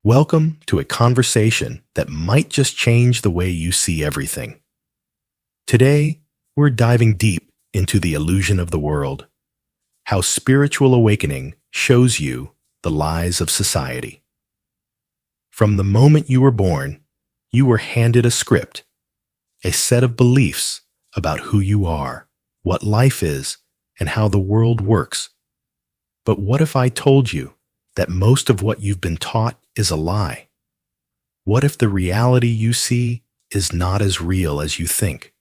Welcome to a conversation that might just change the way you see everything. Today, we're diving deep into the illusion of the world, how spiritual awakening shows you the lies of society. From the moment you were born, you were handed a script, a set of beliefs about who you are, what life is, and how the world works. But what if I told you that most of what you've been taught is a lie? What if the reality you see is not as real as you think?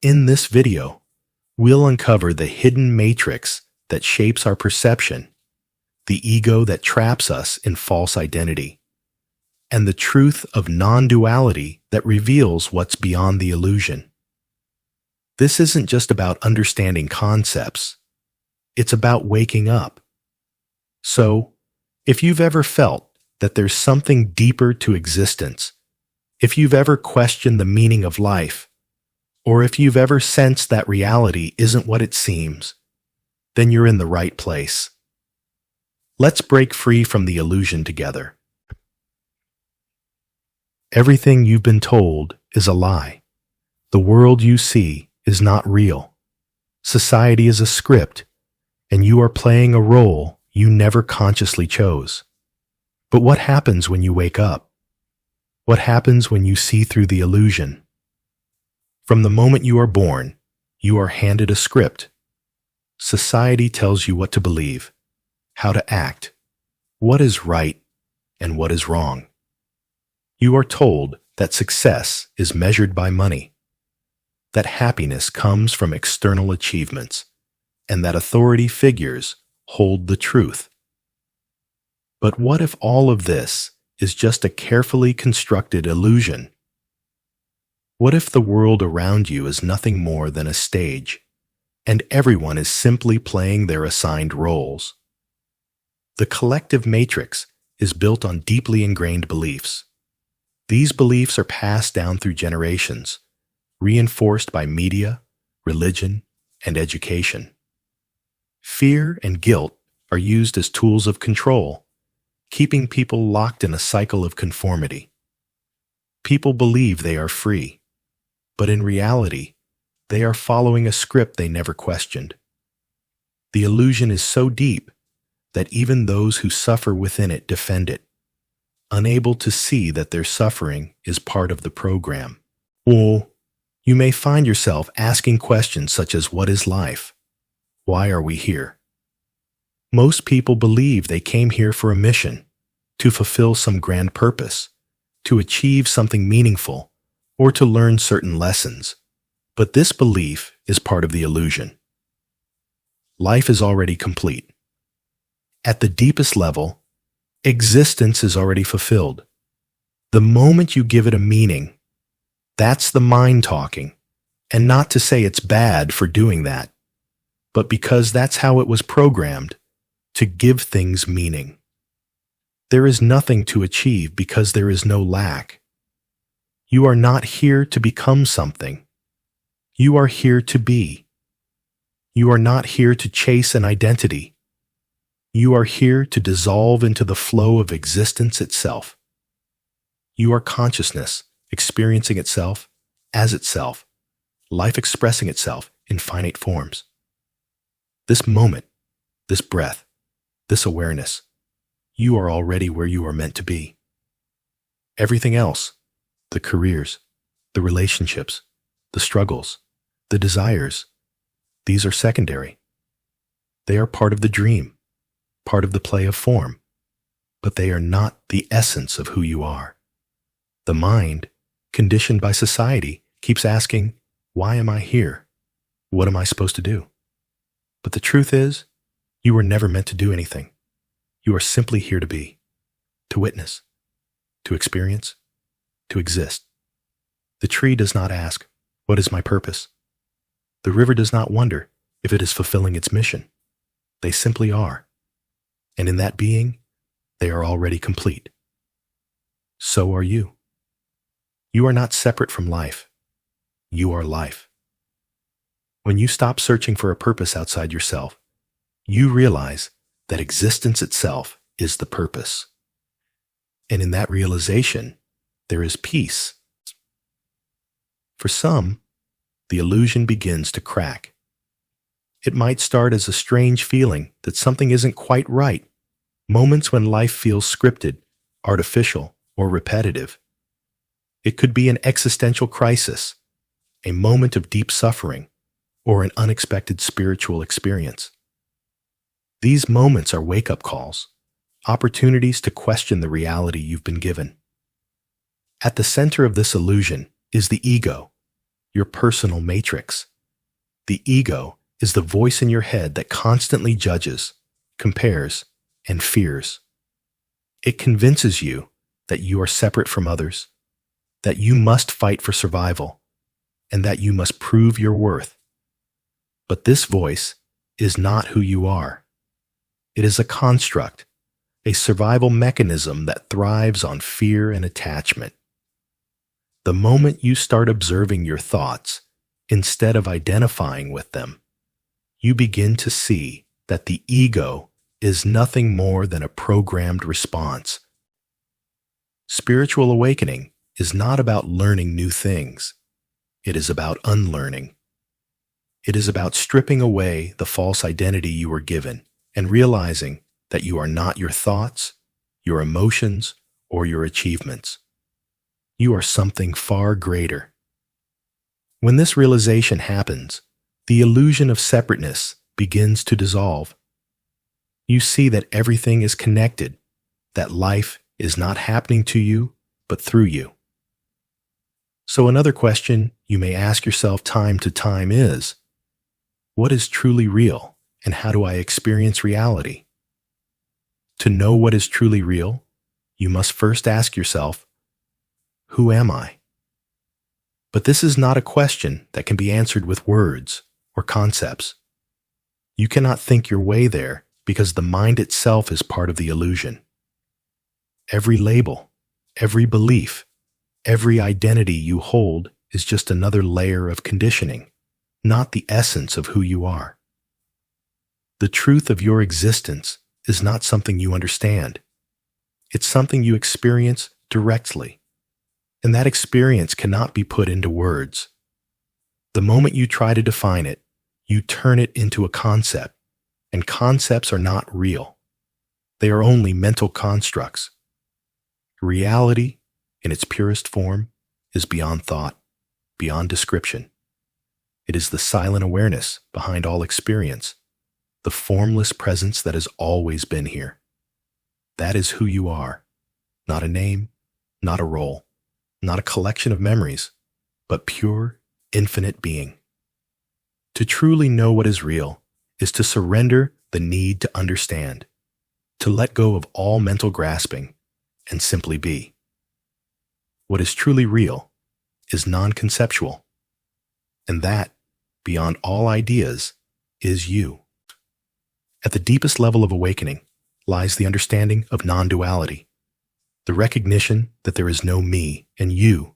In this video, we'll uncover the hidden matrix that shapes our perception, the ego that traps us in false identity, and the truth of non-duality that reveals what's beyond the illusion. This isn't just about understanding concepts. It's about waking up. So, if you've ever felt that there's something deeper to existence, if you've ever questioned the meaning of life, or if you've ever sensed that reality isn't what it seems, then you're in the right place. Let's break free from the illusion together. Everything you've been told is a lie. The world you see is not real. Society is a script, and you are playing a role you never consciously chose. But what happens when you wake up? What happens when you see through the illusion? From the moment you are born, you are handed a script. Society tells you what to believe, how to act, what is right, and what is wrong. You are told that success is measured by money, that happiness comes from external achievements, and that authority figures hold the truth. But what if all of this is just a carefully constructed illusion? What if the world around you is nothing more than a stage, and everyone is simply playing their assigned roles? The collective matrix is built on deeply ingrained beliefs. These beliefs are passed down through generations, reinforced by media, religion, and education. Fear and guilt are used as tools of control, keeping people locked in a cycle of conformity. People believe they are free, but in reality, they are following a script they never questioned. The illusion is so deep that even those who suffer within it defend it, unable to see that their suffering is part of the program. Or you may find yourself asking questions such as, what is life? Why are we here? Most people believe they came here for a mission, to fulfill some grand purpose, to achieve something meaningful, or to learn certain lessons. But this belief is part of the illusion. Life is already complete. At the deepest level, existence is already fulfilled. The moment you give it a meaning, that's the mind talking, and not to say it's bad for doing that, but because that's how it was programmed, to give things meaning. There is nothing to achieve because there is no lack. You are not here to become something. You are here to be. You are not here to chase an identity. You are here to dissolve into the flow of existence itself. You are consciousness experiencing itself as itself, life expressing itself in finite forms. This moment, this breath, this awareness, you are already where you are meant to be. Everything else, the careers, the relationships, the struggles, the desires, these are secondary. They are part of the dream, part of the play of form, but they are not the essence of who you are. The mind, conditioned by society, keeps asking, why am I here? What am I supposed to do? But the truth is, you were never meant to do anything. You are simply here to be, to witness, to experience, to exist. The tree does not ask, what is my purpose? The river does not wonder if it is fulfilling its mission. They simply are. And in that being, they are already complete. So are you. You are not separate from life. You are life. When you stop searching for a purpose outside yourself, you realize that existence itself is the purpose. And in that realization, there is peace. For some, the illusion begins to crack. It might start as a strange feeling that something isn't quite right, moments when life feels scripted, artificial, or repetitive. It could be an existential crisis, a moment of deep suffering, or an unexpected spiritual experience. These moments are wake-up calls, opportunities to question the reality you've been given. At the center of this illusion is the ego, your personal matrix. The ego is the voice in your head that constantly judges, compares, and fears. It convinces you that you are separate from others, that you must fight for survival, and that you must prove your worth. But this voice is not who you are. It is a construct, a survival mechanism that thrives on fear and attachment. The moment you start observing your thoughts, instead of identifying with them, you begin to see that the ego is nothing more than a programmed response. Spiritual awakening is not about learning new things. It is about unlearning. It is about stripping away the false identity you were given and realizing that you are not your thoughts, your emotions, or your achievements. You are something far greater. When this realization happens, the illusion of separateness begins to dissolve. You see that everything is connected, that life is not happening to you, but through you. So another question you may ask yourself time to time is, what is truly real, and how do I experience reality? To know what is truly real, you must first ask yourself, who am I? But this is not a question that can be answered with words or concepts. You cannot think your way there because the mind itself is part of the illusion. Every label, every belief, every identity you hold is just another layer of conditioning, not the essence of who you are. The truth of your existence is not something you understand. It's something you experience directly. And that experience cannot be put into words. The moment you try to define it, you turn it into a concept, and concepts are not real. They are only mental constructs. Reality, in its purest form, is beyond thought, beyond description. It is the silent awareness behind all experience, the formless presence that has always been here. That is who you are, not a name, not a role, not a collection of memories, but pure, infinite being. To truly know what is real is to surrender the need to understand, to let go of all mental grasping, and simply be. What is truly real is non-conceptual, and that, beyond all ideas, is you. At the deepest level of awakening lies the understanding of non-duality, the recognition that there is no me and you,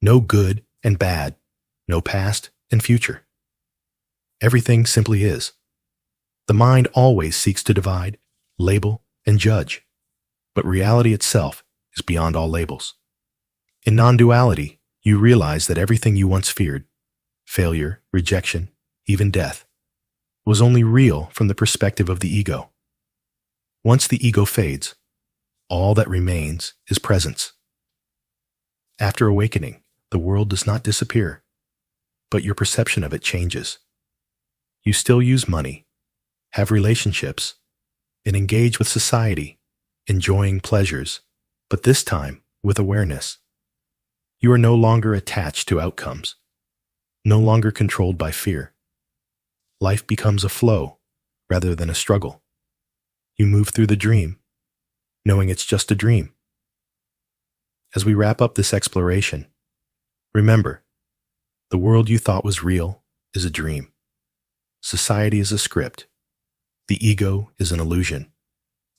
no good and bad, no past and future. Everything simply is. The mind always seeks to divide, label, and judge, but reality itself is beyond all labels. In non-duality, you realize that everything you once feared, failure, rejection, even death, was only real from the perspective of the ego. Once the ego fades, all that remains is presence. After awakening, the world does not disappear, but your perception of it changes. You still use money, have relationships, and engage with society, enjoying pleasures, but this time with awareness. You are no longer attached to outcomes, no longer controlled by fear. Life becomes a flow rather than a struggle. You move through the dream, knowing it's just a dream. As we wrap up this exploration, remember, the world you thought was real is a dream. Society is a script. The ego is an illusion.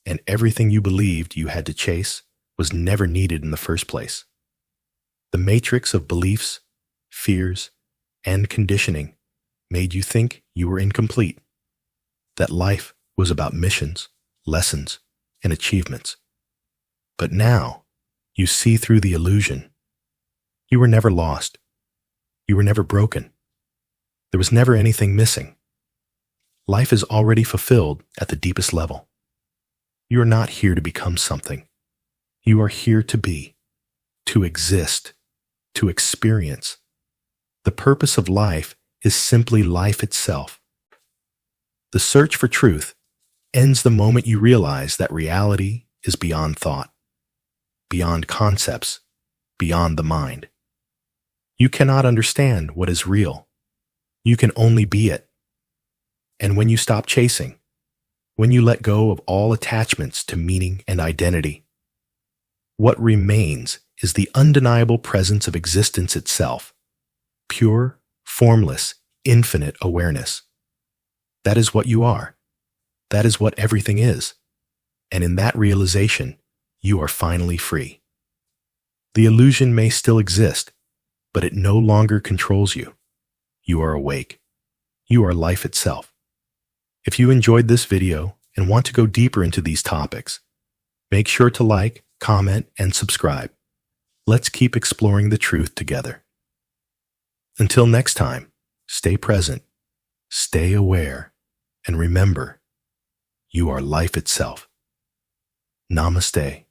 And everything you believed you had to chase was never needed in the first place. The matrix of beliefs, fears, and conditioning made you think you were incomplete, that life was about missions, lessons, and achievements. But now, You see through the illusion. You were never lost. You were never broken. There was never anything missing. Life is already fulfilled at the deepest level. You are not here to become something. You are here to be, to exist, to experience. The purpose of life is simply life itself. The search for truth ends the moment you realize that reality is beyond thought, beyond concepts, beyond the mind. You cannot understand what is real. You can only be it. And when you stop chasing, when you let go of all attachments to meaning and identity, what remains is the undeniable presence of existence itself, pure, formless, infinite awareness. That is what you are. That is what everything is. And in that realization, you are finally free. The illusion may still exist, but it no longer controls you. You are awake. You are life itself. If you enjoyed this video and want to go deeper into these topics, make sure to like, comment, and subscribe. Let's keep exploring the truth together. Until next time, stay present, stay aware, and remember, you are life itself. Namaste.